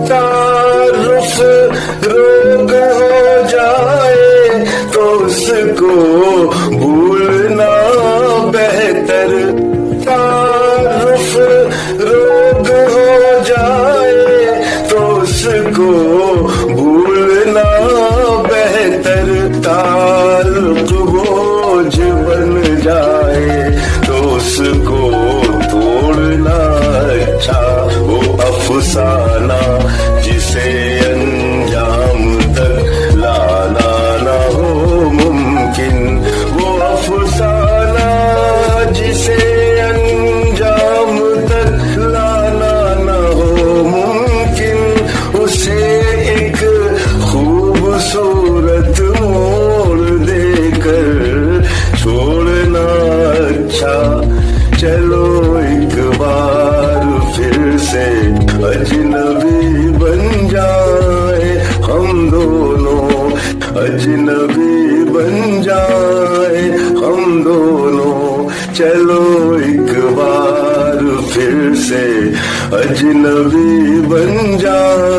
तारुफ रोग हो जाए तो उसको भूलना बेहतर, तारुफ रोग हो जाए तो उसको भूलना बेहतर, ताल्लुक बोझ बन जाए तो उसको तोड़ना अच्छा। वो अफसाना जिसे अंजाम तक लाना ना हो मुमकिन, वो अफसाना जिसे अंजाम तक लाना ना हो मुमकिन, उसे एक खूबसूरत मोड़ देकर छोड़ना अच्छा। चलो एक बार फिर से अजनबी बन जाए हम दोनों, अजनबी बन जाए हम दोनों। चलो एक बार फिर से अजनबी बन जाए